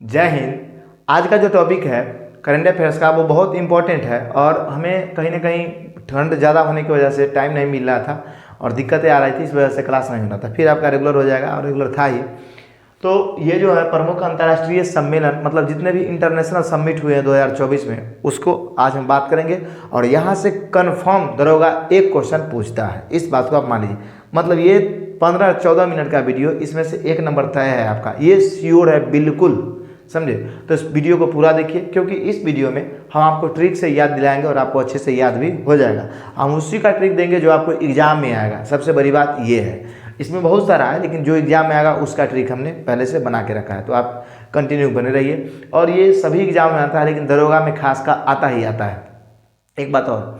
जय हिंद। आज का जो टॉपिक है करंट अफेयर्स का वो बहुत इंपॉर्टेंट है और हमें कहीं ना कहीं ठंड ज़्यादा होने की वजह से टाइम नहीं मिल रहा था और दिक्कतें आ रही थी, इस वजह से क्लास नहीं होना था। फिर आपका रेगुलर हो जाएगा और रेगुलर था ही। तो ये जो है प्रमुख अंतर्राष्ट्रीय सम्मेलन, मतलब जितने भी इंटरनेशनल समिट हुए हैं 2024 में, उसको आज हम बात करेंगे। और यहाँ से कन्फर्म दरोगा एक क्वेश्चन पूछता है, इस बात को आप मान लीजिए। मतलब ये 15-14 मिनट का वीडियो, इसमें से एक नंबर तय है आपका, ये श्योर है बिल्कुल, समझे। तो इस वीडियो को पूरा देखिए, क्योंकि इस वीडियो में हम आपको ट्रिक से याद दिलाएंगे और आपको अच्छे से याद भी हो जाएगा। हम उसी का ट्रिक देंगे जो आपको एग्जाम में आएगा। सबसे बड़ी बात ये है, इसमें बहुत सारा है लेकिन जो एग्जाम में आएगा उसका ट्रिक हमने पहले से बना के रखा है। तो आप कंटिन्यू बने रहिए। और ये सभी एग्जाम में आता है लेकिन दरोगा में खास का आता ही आता है। एक बात और,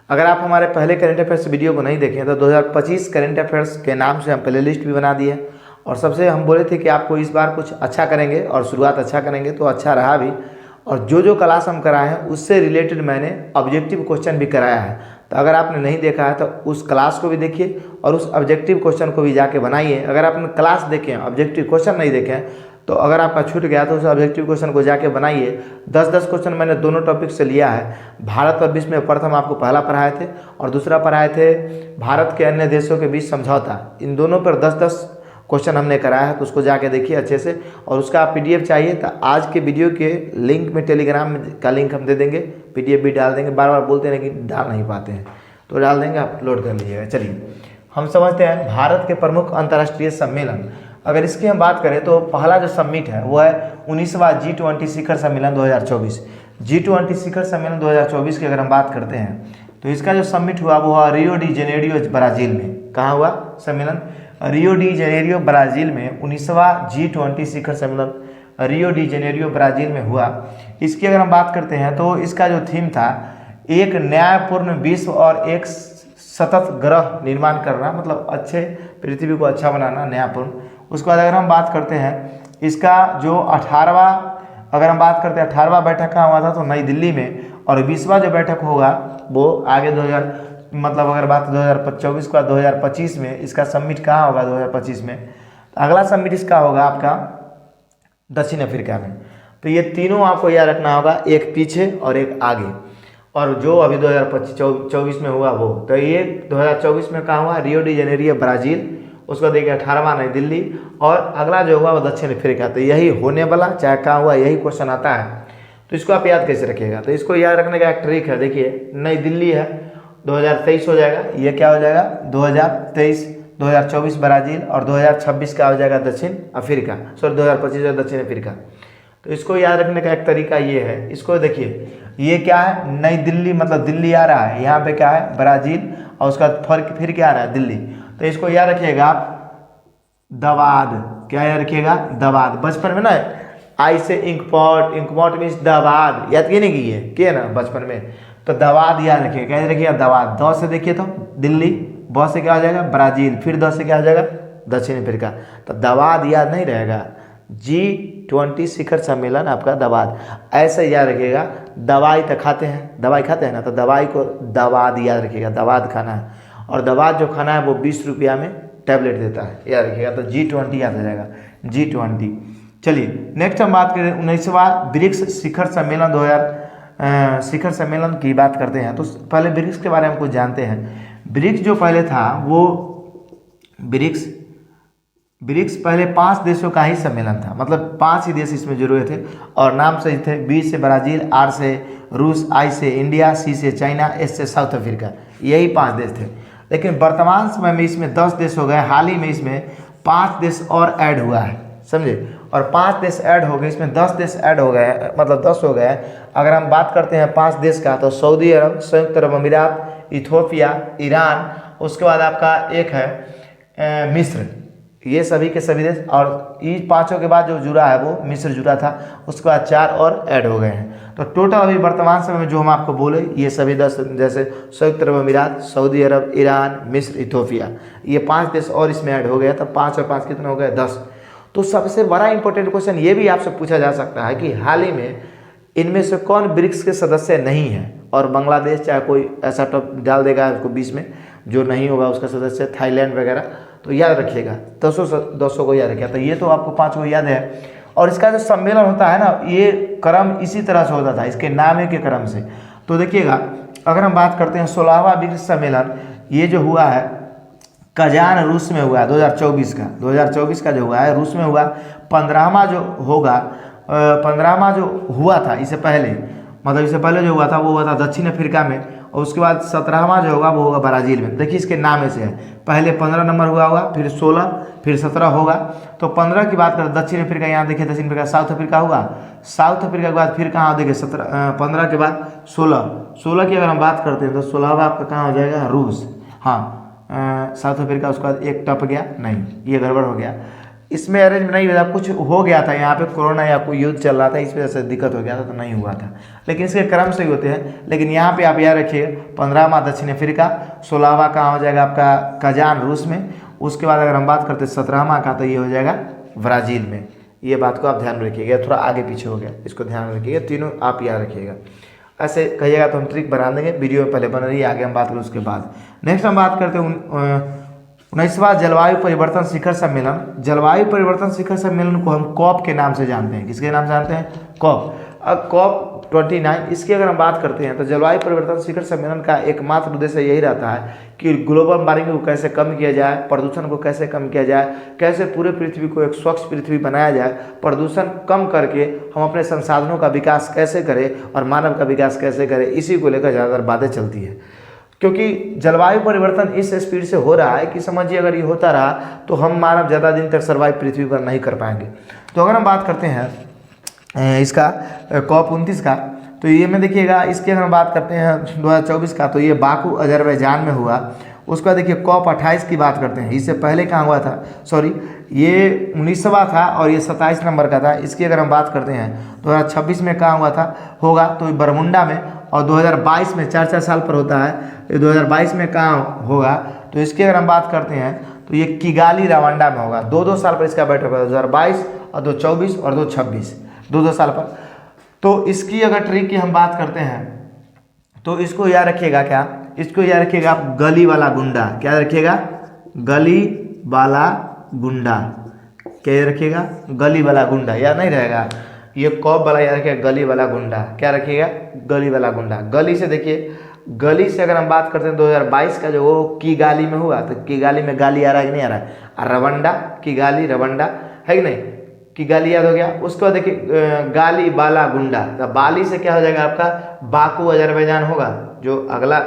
अगर आप हमारे पहले करंट अफेयर्स वीडियो को नहीं देखें तो 2025 करंट अफेयर्स के नाम से हम प्ले लिस्ट भी बना दिए। और सबसे हम बोले थे कि आपको इस बार कुछ अच्छा करेंगे और शुरुआत अच्छा करेंगे, तो अच्छा रहा भी। और जो क्लास हम कराए हैं उससे रिलेटेड मैंने ऑब्जेक्टिव क्वेश्चन भी कराया है। तो अगर आपने नहीं देखा है तो उस क्लास को भी देखिए और उस ऑब्जेक्टिव क्वेश्चन को भी जाके बनाइए। अगर आपने क्लास देखे हैं, ऑब्जेक्टिव क्वेश्चन नहीं देखे हैं, तो अगर आपका छूट गया तो उस ऑब्जेक्टिव क्वेश्चन को जाके बनाइए। 10-10 क्वेश्चन मैंने दोनों टॉपिक से लिया है। भारत और विश्व में प्रथम आपको पहला पढ़ाए थे और दूसरा पढ़ाए थे भारत के अन्य देशों के बीच समझौता। इन दोनों पर 10-10 क्वेश्चन हमने कराया है, तो उसको जाके देखिए अच्छे से। और उसका PDF चाहिए तो आज के वीडियो के लिंक में, टेलीग्राम में का लिंक हम दे देंगे, PDF भी डाल देंगे। बार बार बोलते हैं लेकिन डाल नहीं पाते हैं, तो डाल देंगे, आप अपलोड कर लीजिएगा। चलिए हम समझते हैं भारत के प्रमुख अंतर्राष्ट्रीय सम्मेलन। अगर इसकी हम बात करें तो पहला जो समिट है वो है 19वां G20 शिखर सम्मेलन 2024। G20 शिखर सम्मेलन 2024 की अगर हम बात करते हैं तो इसका जो समिट हुआ वो हुआ रियो डी जेनेरियो, ब्राज़ील में। कहाँ हुआ सम्मेलन? रियो डी जेनेरियो, ब्राज़ील में। 19वां G20 शिखर सम्मेलन रियो डी जेनेरियो, ब्राज़ील में हुआ। इसकी अगर हम बात करते हैं तो इसका जो थीम था, एक न्यायपूर्ण विश्व और एक सतत ग्रह निर्माण करना, मतलब अच्छे पृथ्वी को अच्छा बनाना, न्यायपूर्ण। उसके बाद अगर हम बात करते हैं इसका जो 18वां, अगर हम बात करते हैं 18वां बैठक कहाँ हुआ था तो नई दिल्ली में। और 20वां जो बैठक होगा वो आगे 2000, मतलब अगर बात 2024 का 2025 में इसका समिट कहाँ होगा 2025 में, तो अगला समिट इसका होगा आपका दक्षिण अफ्रीका में। तो ये तीनों आपको याद रखना होगा, एक पीछे और एक आगे। और जो अभी 2024 में हुआ वो, तो ये 2024 में कहाँ हुआ? Rio de Janeiro, Brazil. उसको देखिए 18वां नई दिल्ली। और अगला जो हुआ वो दक्षिण अफ्रीका। तो यही होने वाला, चाहे कहाँ हुआ, यही क्वेश्चन आता है। तो इसको आप याद कैसे रखिएगा? तो इसको याद रखने का एक ट्रिक है। देखिए नई दिल्ली है, 2023 हो जाएगा, ये क्या हो जाएगा 2023, 2024 ब्राज़ील और 2026 का हो जाएगा दक्षिण अफ्रीका, सॉरी 2025 दक्षिण अफ्रीका। तो इसको याद रखने का एक तरीका ये है, इसको देखिए ये क्या है, नई दिल्ली, मतलब दिल्ली आ रहा है, यहाँ पे क्या है ब्राज़ील, और उसका फर्क फिर क्या आ रहा है दिल्ली। तो इसको याद रखिएगा आप, दवाद। क्या याद रखिएगा? दवाद। बचपन में ना आई से इंकपॉट, इंकपॉट मीन्स दवाद, याद किए नहीं किए ना बचपन में, तो दवाद याद रखिएगा। क्या याद रखिएगा? दवाद। द से देखिए तो दिल्ली, ब से क्या हो जाएगा ब्राज़ील, फिर द से क्या हो जाएगा दक्षिण अफ्रीका। तो दवाद याद नहीं रहेगा, G20 शिखर सम्मेलन आपका दवाद, ऐसे याद रखिएगा। दवाई तो खाते हैं, दवाई खाते हैं ना, तो दवाई को दवाद याद रखिएगा, दवाद खाना है। और दवाद जो खाना है वो 20 रुपया में टैबलेट देता है, याद रखिएगा। तो G20 याद आ जाएगा, G20। चलिए नेक्स्ट हम बात करें 19वां ब्रिक्स शिखर सम्मेलन 2000 शिखर सम्मेलन की बात करते हैं। तो पहले ब्रिक्स के बारे में कुछ जानते हैं। ब्रिक्स जो पहले था वो ब्रिक्स पहले 5 देशों का ही सम्मेलन था, मतलब 5 ही देश इसमें जुड़े थे और नाम सही थे। B से ब्राज़ील, R से रूस, I से इंडिया, C से चाइना, S से साउथ अफ्रीका, यही 5 देश थे। लेकिन वर्तमान समय में इसमें 10 देश हो गए। हाल ही में इसमें 5 देश और ऐड हुआ है, समझे। और 5 देश ऐड हो गए, इसमें 10 देश ऐड हो गए, मतलब 10 हो गए। अगर हम बात करते हैं 5 देश का तो सऊदी अरब, संयुक्त अरब अमीरात, इथियोपिया, ईरान, उसके बाद आपका एक है मिस्र। ये सभी के सभी देश, और ये 5 के बाद जो जुड़ा है वो मिस्र जुड़ा था, उसके बाद 4 और ऐड हो गए हैं। तो टोटल अभी वर्तमान समय में जो हम आपको बोले ये सभी 10, जैसे संयुक्त अरब अमीरात, सऊदी अरब, ईरान, मिस्र, इथियोपिया, ये 5 देश और इसमें ऐड हो गया। तो 5 और 5 कितने हो गए 10। तो सबसे बड़ा इंपॉर्टेंट क्वेश्चन ये भी आपसे पूछा जा सकता है कि हाल ही में इनमें से कौन ब्रिक्स के सदस्य नहीं है। और बांग्लादेश चाहे कोई ऐसा टॉप डाल देगा उसको बीच में, जो नहीं होगा उसका सदस्य, थाईलैंड वगैरह। तो याद रखिएगा 200 को याद रखिएगा। तो ये तो आपको 5 को याद है। और इसका जो सम्मेलन होता है ना, ये क्रम इसी तरह से होता था, इसके नाम के क्रम से। तो देखिएगा, अगर हम बात करते हैं 16वां ब्रिक्स सम्मेलन, ये जो हुआ है कजान रूस में हुआ है 2024 का जो हुआ है रूस में हुआ। 15वां जो होगा, 15वां जो हुआ था इससे पहले, मतलब इससे पहले जो हुआ था वो हुआ था दक्षिण अफ्रीका में, और उसके बाद 17वां जो होगा वो होगा ब्राज़ील में। देखिए इसके नाम ऐसे है, पहले 15 नंबर हुआ होगा, फिर 16, फिर 17 होगा। तो 15 की बात करें दक्षिण अफ्रीका, यहाँ देखिए दक्षिण अफ्रीका, साउथ अफ्रीका हुआ, साउथ अफ्रीका के बाद फिर कहाँ देखिए 15 के बाद 16 की अगर हम बात करते हैं तो 16वां आपका कहाँ हो जाएगा, रूस। हाँ, साउथ अफ्रीका, उसके बाद एक टप गया, नहीं ये गड़बड़ हो गया, इसमें अरेंज नहीं हुआ, कुछ हो गया था यहाँ पे, कोरोना या कोई युद्ध चल रहा था, इस वजह से दिक्कत हो गया था, तो नहीं हुआ था। लेकिन इसके क्रम से ही होते हैं। लेकिन यहाँ पे आप याद रखिए 15वां दक्षिण अफ्रीका, 16वां कहाँ हो जाएगा आपका कजान रूस में, उसके बाद अगर हम बात करते हैं 17वां का, तो ये हो जाएगा ब्राज़ील में। ये बात को आप ध्यान रखिएगा, थोड़ा आगे पीछे हो गया, इसको ध्यान रखिएगा, तीनों आप याद रखिएगा। ऐसे कहिएगा तो हम ट्रिक बना देंगे, वीडियो में पहले बन रही है, आगे हम बात करें उसके बाद। नेक्स्ट हम बात करते हैं 19वां जलवायु परिवर्तन शिखर सम्मेलन। जलवायु परिवर्तन शिखर सम्मेलन को हम कॉप के नाम से जानते हैं। किसके नाम से जानते हैं? कॉप। अब कॉप 29, इसकी अगर हम बात करते हैं तो जलवायु परिवर्तन शिखर सम्मेलन का एकमात्र उद्देश्य यही रहता है कि ग्लोबल वार्मिंग को कैसे कम किया जाए, प्रदूषण को कैसे कम किया जाए, कैसे पूरे पृथ्वी को एक स्वच्छ पृथ्वी बनाया जाए, प्रदूषण कम करके हम अपने संसाधनों का विकास कैसे करें और मानव का विकास कैसे करें, इसी को लेकर ज़्यादातर बातें चलती है। क्योंकि जलवायु परिवर्तन इस स्पीड से हो रहा है कि समझिए अगर ये होता रहा तो हम मानव ज़्यादा दिन तक सर्वाइव पृथ्वी पर नहीं कर पाएंगे। तो अगर हम बात करते हैं इसका COP 29 का, तो ये में देखिएगा, इसकी अगर हम बात करते हैं 2024 का, तो ये बाकू अजरबैजान में हुआ। उसके बाद देखिए COP 28 की बात करते हैं, इससे पहले कहाँ हुआ था, सॉरी ये 19वां था और ये 27 नंबर का था। इसकी अगर हम बात करते हैं 2026 में कहाँ हुआ था, होगा तो बरमुंडा में, और 2022 में 4-4 साल पर होता है, ये 2022 में कहाँ होगा, तो इसकी अगर हम बात करते हैं तो ये किगाली रवांडा में होगा। 2-2 साल पर इसका बैठक होगा, 2022 और 2024 और 2026, 2-2 साल पर। तो इसकी अगर ट्रिक की हम बात करते हैं तो इसको याद रखिएगा, क्या इसको याद रखिएगा आप, गली वाला गुंडा। क्या याद रखिएगा? गली वाला गुंडा। क्या याद रखिएगा? गली वाला गुंडा। याद नहीं रहेगा, ये कॉप वाला याद रखिएगा, गली वाला गुंडा। क्या रखिएगा? गली वाला गुंडा। गली से देखिए, गली से अगर हम बात करते हैं 2022 का जो वो किगाली में हुआ, तो किगाली में गाली आ रहा है कि नहीं आ रहा है, और रवंडा, किगाली रवंडा है कि नहीं, किगाली याद हो गया। उसके बाद देखिए गाली बाला गुंडा, तो बाली से क्या हो जाएगा आपका, बाकू अजरबैजान होगा, जो अगला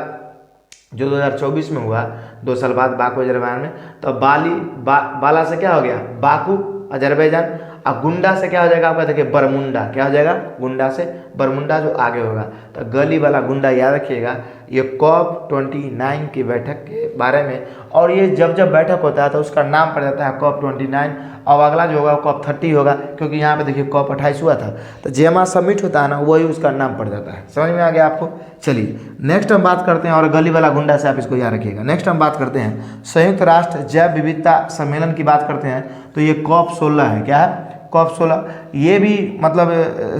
जो 2024 में हुआ, 2 साल बाद बाकू अजरबैजान में। तो बाला से क्या हो गया, बाकू अजरबैजान। अब गुंडा से क्या हो जाएगा आपका, देखिए बरमुंडा। क्या हो जाएगा? गुंडा से बरमुंडा, जो आगे होगा। तो गली वाला गुंडा याद रखिएगा। ये COP 29 की बैठक के बारे में, और ये जब जब बैठक होता है तो उसका नाम पड़ जाता है COP 29। और अगला जो होगा COP 30 होगा, क्योंकि यहाँ पे देखिए COP 28 हुआ था, तो जेमा समिट होता है ना, वही उसका नाम पड़ जाता है। समझ में आ गया आपको? चलिए नेक्स्ट हम बात करते हैं, और गली वाला गुंडा से आप इसको याद रखिएगा। नेक्स्ट हम बात करते हैं संयुक्त राष्ट्र जैव विविधता सम्मेलन की बात करते हैं, तो ये COP 16 है। क्या है? COP 16। ये भी मतलब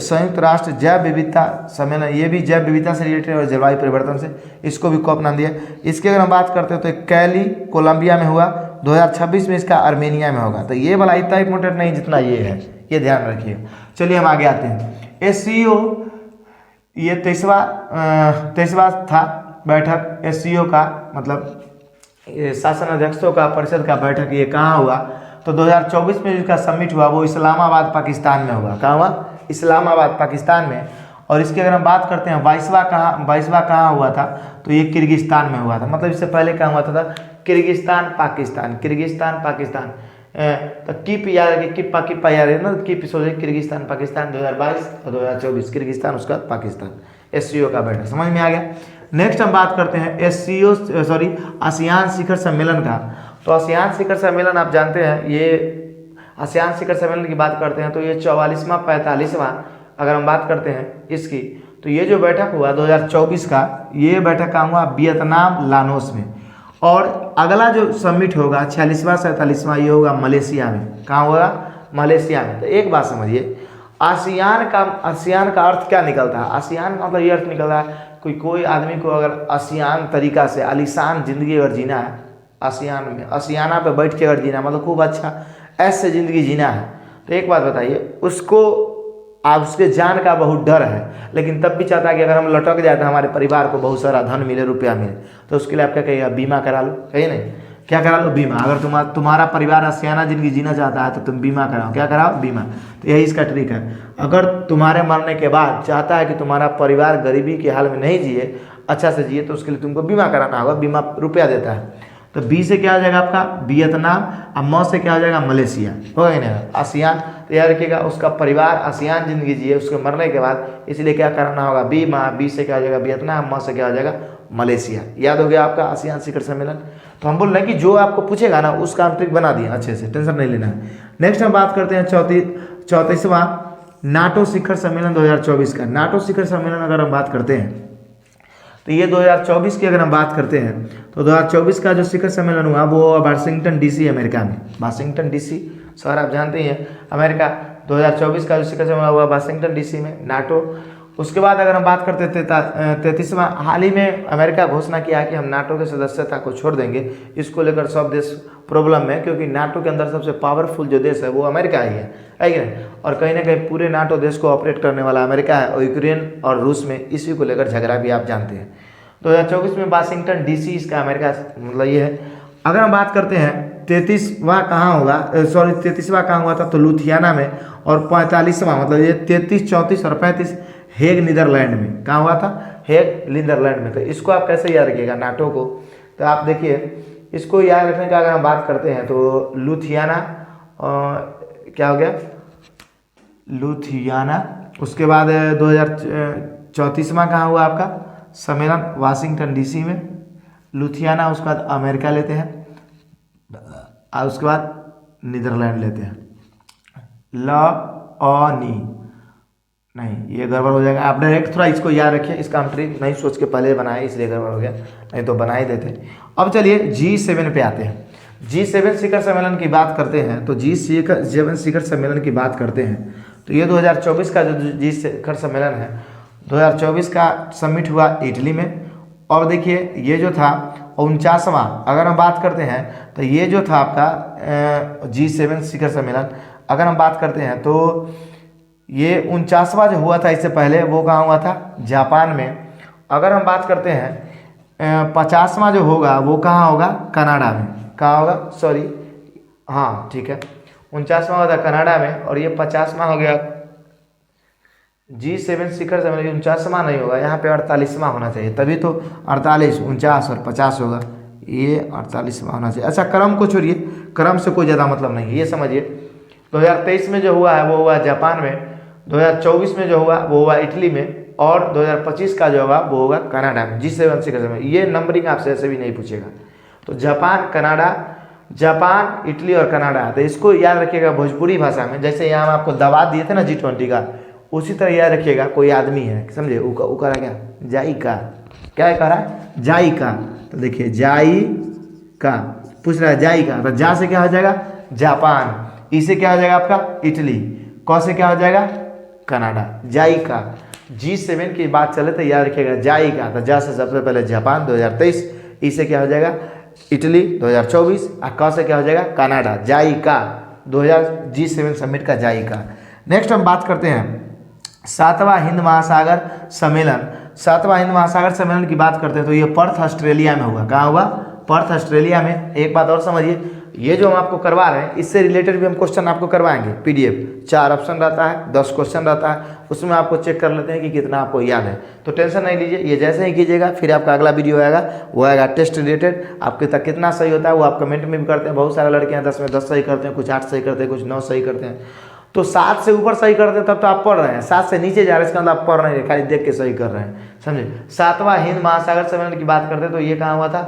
संयुक्त राष्ट्र जैव विविधता सम्मेलन, ये भी जैव विविधता से रिलेटेड और जलवायु परिवर्तन से, इसको भी COP नाम दिया। इसकी अगर हम बात करते हैं तो कैली कोलंबिया में हुआ, 2026 में इसका आर्मेनिया में होगा। तो ये वाला इतना इंपॉर्टेंट नहीं जितना ये है, ये ध्यान रखिए। चलिए हम आगे आते हैं। SCO, ये 23वां था बैठक SCO का, मतलब शासन अध्यक्षों का परिषद का बैठक। ये कहाँ हुआ, तो 2024 में जिसका समिट हुआ वो इस्लामाबाद पाकिस्तान में हुआ। कहाँ हुआ? इस्लामाबाद पाकिस्तान में। और इसकी अगर हम बात करते हैं 22वां कहाँ हुआ था, तो ये किर्गिस्तान में हुआ था। मतलब इससे पहले कहाँ हुआ था, किर्गिस्तान पाकिस्तान। तो कीप याद है, किप्पा याद है ना, कीप सोचे किर्गिस्तान पाकिस्तान 2022 और 2024, किर्गिस्तान उसका पाकिस्तान। SCO का बैठक समझ में आ गया। नेक्स्ट हम बात करते हैं आसियान शिखर सम्मेलन का। तो आसियान शिखर सम्मेलन आप जानते हैं, ये आसियान शिखर सम्मेलन की बात करते हैं तो ये 44वां 45वां अगर हम बात करते हैं इसकी, तो ये जो बैठक हुआ 2024 का, ये बैठक कहाँ हुआ, वियतनाम लानोस में। और अगला जो समिट होगा 46वां 47वां, ये होगा मलेशिया में। कहाँ होगा? मलेशिया में। तो एक बात समझिए, आसियान का अर्थ क्या निकलता है? आसियान का मतलब ये अर्थ निकलता है कोई आदमी को अगर आसियान तरीका से आलीशान जिंदगी अगर जीना है, आसियान में आसियाना पे बैठ के अगर जीना, मतलब खूब अच्छा ऐसे ज़िंदगी जीना है, तो एक बात बताइए, उसको आप उसके जान का बहुत डर है, लेकिन तब भी चाहता है कि अगर हम लटक जाए तो हमारे परिवार को बहुत सारा धन मिले, रुपया मिले, तो उसके लिए आप क्या कहिएगा, बीमा करा लो, कहिए नहीं, क्या करा लो, बीमा। अगर तुम्हारा परिवार आशियाना जिंदगी जीना चाहता है तो तुम बीमा कराओ, क्या कराओ, बीमा। तो यही इसका ट्रिक है। अगर तुम्हारे मरने के बाद चाहता है कि तुम्हारा परिवार गरीबी के हाल में नहीं जिए, अच्छा से जिए, तो उसके लिए तुमको बीमा कराना होगा। बीमा रुपया देता है। तो बी से क्या हो जाएगा आपका, वियतनाम, और म से क्या हो जाएगा, मलेशिया, होगा कि नहीं, आसियान। तो याद रखिएगा उसका परिवार आसियान जिंदगी जिए उसके मरने के बाद, इसलिए क्या कराना होगा, बीमा। बी से क्या हो जाएगा, वियतनाम, म से क्या हो जाएगा, मलेशिया। याद हो गया आपका आसियान शिखर सम्मेलन। तो हम बोल रहे हैं कि जो आपको पूछेगा ना उसका हम ट्रिक बना दिए अच्छे से, टेंशन नहीं लेना है। नेक्स्ट हम बात करते हैं 34वां नाटो शिखर सम्मेलन 2024 का। नाटो शिखर सम्मेलन अगर हम बात करते हैं तो ये 2024 की अगर हम बात करते हैं तो 2024 का जो शिखर सम्मेलन हुआ वो वाशिंगटन डीसी, अमेरिका में। वाशिंगटन डीसी शहर आप जानते ही हैं, अमेरिका। 2024 का जो शिखर सम्मेलन हुआ वाशिंगटन डीसी में, नाटो। उसके बाद अगर हम बात करते हैं 33वां, हाल ही में अमेरिका घोषणा किया कि हम नाटो के सदस्यता को छोड़ देंगे। इसको लेकर सब देश प्रॉब्लम में, क्योंकि नाटो के अंदर सबसे पावरफुल जो देश है वो अमेरिका ही है कि नहीं। और कहीं ना कहीं पूरे नाटो देश को ऑपरेट करने वाला अमेरिका है, और यूक्रेन और रूस में इसी को लेकर झगड़ा भी आप जानते हैं। 2024 में वाशिंगटन डीसी इसका अमेरिका मतलब ये है। अगर हम बात करते हैं 33वां कहाँ होगा, 33वां कहाँ हुआ था, तो लुधियाना में। और 45वां मतलब ये 33, 34 और 35 हेग नीदरलैंड में। कहाँ हुआ था, हेग नीदरलैंड में। तो इसको आप कैसे याद रखिएगा, नाटो को। तो आप देखिए, इसको याद रखने का अगर हम बात करते हैं तो लुधियाना, क्या हो गया, लुधियाना। उसके बाद 2034वां कहाँ हुआ आपका सम्मेलन, वाशिंगटन डीसी में, लुधियाना। उसके बाद अमेरिका लेते हैं, और उसके बाद नीदरलैंड लेते हैं। नहीं, ये गड़बड़ हो जाएगा। आप डायरेक्ट थोड़ा इसको याद रखिए, इसका हम ट्रिक नहीं सोच के पहले बनाए, इसलिए गड़बड़ हो गया, नहीं तो बना ही देते। अब चलिए G7 पे आते हैं। G7 शिखर सम्मेलन की बात करते हैं तो G7 शिखर सम्मेलन की बात करते हैं तो ये 2024 का जो G शिखर सम्मेलन है, 2024 का समिट हुआ इटली में। और देखिए ये जो था 49वां, अगर हम बात करते हैं तो ये जो था आपका G7 शिखर सम्मेलन, अगर हम बात करते हैं तो ये 49वां जो हुआ था इससे पहले, वो कहाँ हुआ था, जापान में। अगर हम बात करते हैं 50वां जो होगा वो कहाँ होगा, कनाडा में। कहाँ होगा, सॉरी, हाँ ठीक है, 49वां होता कनाडा में। और ये 50वां हो गया G7 शिखर सम्मेलन। 49वां नहीं होगा, यहाँ पे 48वां होना चाहिए, तभी तो 48, 49 और 50 होगा, ये 48वां होना चाहिए। अच्छा, क्रम को छोड़िए, क्रम से कोई ज़्यादा मतलब नहीं है, ये समझिए। 2023 में जो हुआ है वो हुआ जापान में, 2024 में जो हुआ वो हुआ इटली में, और 2025 का जो होगा वो होगा कनाडा में। G7 शिखर सम्मेलन, ये नंबरिंग आपसे ऐसे भी नहीं पूछेगा। तो जापान, कनाडा, जापान, इटली और कनाडा। तो इसको याद रखिएगा भोजपुरी भाषा में, जैसे यहाँ हम आपको दबा दिए थे ना G20 का, उसी तरह याद रखिएगा। कोई आदमी है, समझे, वो कह रहा क्या, जाइका, क्या कह रहा है, जाइका। तो देखिए जाइका पूछ रहा है, जाइका। तो जा से क्या हो जाएगा, जापान। ई से क्या हो जाएगा आपका, इटली। क से क्या हो जाएगा, कनाडा। जाइका। G7 की बात चले तो याद रखिएगा जाइका। तो जा से सबसे पहले जापान 2023, ई से क्या हो जाएगा, इटली 2024, और क से क्या हो जाएगा, कनाडा। जाइका 2000 G7 समिट का जाइका। नेक्स्ट हम बात करते हैं 7वां हिंद महासागर सम्मेलन। 7वां हिंद महासागर सम्मेलन की बात करते हैं तो ये पर्थ ऑस्ट्रेलिया में होगा। कहाँ होगा, पर्थ ऑस्ट्रेलिया में। एक बात और समझिए, ये जो हम आपको करवा रहे हैं इससे रिलेटेड भी हम क्वेश्चन आपको करवाएंगे। PDF 4 ऑप्शन रहता है, 10 क्वेश्चन रहता है, उसमें आपको चेक कर लेते हैं कि कितना आपको याद है। तो टेंशन नहीं लीजिए, ये जैसे ही कीजिएगा फिर आपका अगला वीडियो आएगा, वो आएगा टेस्ट रिलेटेड। आपके तक कितना सही होता है वो आप कमेंट में भी करते हैं। बहुत सारे लड़के हैं 10 में 10 सही करते हैं, कुछ 8 सही करते हैं, कुछ 9 सही करते हैं। तो 7 से ऊपर सही करते हैं तब तो आप पढ़ रहे हैं, 7 से नीचे जा रहे हैं इसका मतलब आप पढ़ नहीं रहे, खाली देख के सही कर रहे हैं, समझे। 7वां हिंद महासागर सम्मेलन की बात करते हैं तो ये कहाँ हुआ था,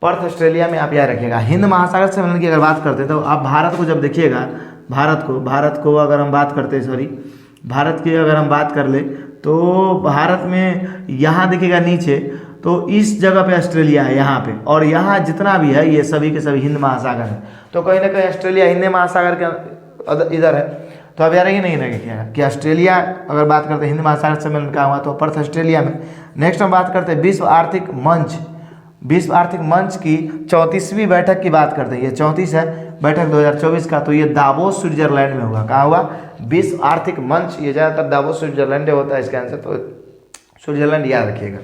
पर्थ ऑस्ट्रेलिया में। आप याद रखिएगा। हिंद महासागर सम्मेलन की अगर बात करते हैं तो आप भारत को जब देखिएगा, भारत को अगर हम बात करते हैं, भारत की अगर हम बात कर ले तो भारत में यहाँ देखिएगा नीचे, तो इस जगह पे ऑस्ट्रेलिया है यहाँ पे, और यहाँ जितना भी है ये सभी के सभी हिंद महासागर है। तो कहीं ना कहीं ऑस्ट्रेलिया हिंद महासागर के इधर है। तो अब यार ये नहीं रखिएगा कि ऑस्ट्रेलिया अगर बात करते हैं हिंद महासागर सम्मेलन का हुआ तो पर्थ ऑस्ट्रेलिया में। नेक्स्ट हम बात करते हैं विश्व आर्थिक मंच विश्व आर्थिक मंच की 34वीं बैठक की बात करते हैं, ये 34 है बैठक 2024 का, तो ये दावोस स्विट्जरलैंड में होगा। कहाँ होगा? विश्व आर्थिक मंच, ये ज़्यादातर दावोस स्विट्जरलैंड होता है इसका आंसर, तो स्विट्जरलैंड याद रखिएगा।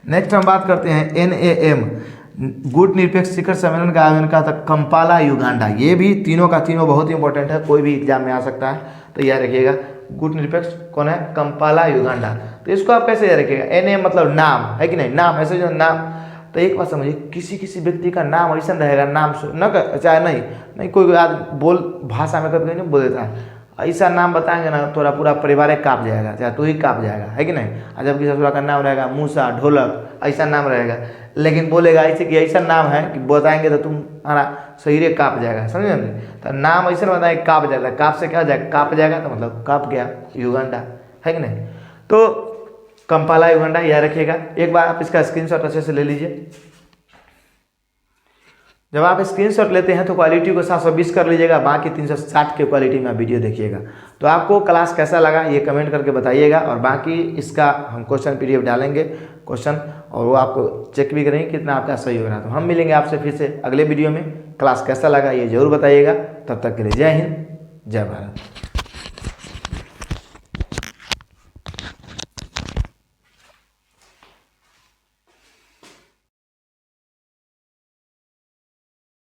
नेक्स्ट हम बात करते हैं NAM, गुट निरपेक्ष शिखर सम्मेलन का आयोजन का था कंपाला युगांडा। ये भी तीनों का तीनों बहुत इंपॉर्टेंट है, कोई भी एग्जाम में आ सकता है, तो याद रखिएगा। गुट निरपेक्ष कौन है? Kampala Uganda. तो इसको आप कैसे याद रखिएगा? NAM मतलब नाम है कि नहीं, नाम, ऐसे जो नाम। तो एक बात समझिए, किसी किसी व्यक्ति का नाम ऐसा रहेगा, नाम न चाहे नहीं कोई आदमी बोल भाषा में कभी नहीं बोल देता है, ऐसा नाम बताएंगे ना थोड़ा पूरा परिवार काँप जाएगा, चाहे तू ही काँप जाएगा, है कि नहीं। और जबकि ससुरा का नाम रहेगा मूसा, ढोलक, ऐसा नाम रहेगा, लेकिन बोलेगा ऐसे कि ऐसा नाम है कि बताएंगे तो तुम्हारा शरीर काँप जाएगा, समझे नहीं। तो नाम ऐसा बताए काँप जाएगा, काँप से क्या हो जाएगा? काँप जाएगा, तो मतलब काँप गया, युगांडा, है कि नहीं। तो कंपाला युगांडा याद रखिएगा। एक बार आप इसका स्क्रीनशॉट अच्छे से ले लीजिए। जब आप स्क्रीनशॉट लेते हैं तो क्वालिटी को 720 कर लीजिएगा, बाकी 360 के क्वालिटी में आप वीडियो देखिएगा। तो आपको क्लास कैसा लगा ये कमेंट करके बताइएगा, और बाकी इसका हम क्वेश्चन PDF डालेंगे क्वेश्चन, और वो आपको चेक भी करेंगे कितना आपका सही हो रहा है। तो हम मिलेंगे आपसे फिर से अगले वीडियो में। क्लास कैसा लगा ये जरूर बताइएगा। तब तक के लिए जय हिंद, जय भारत।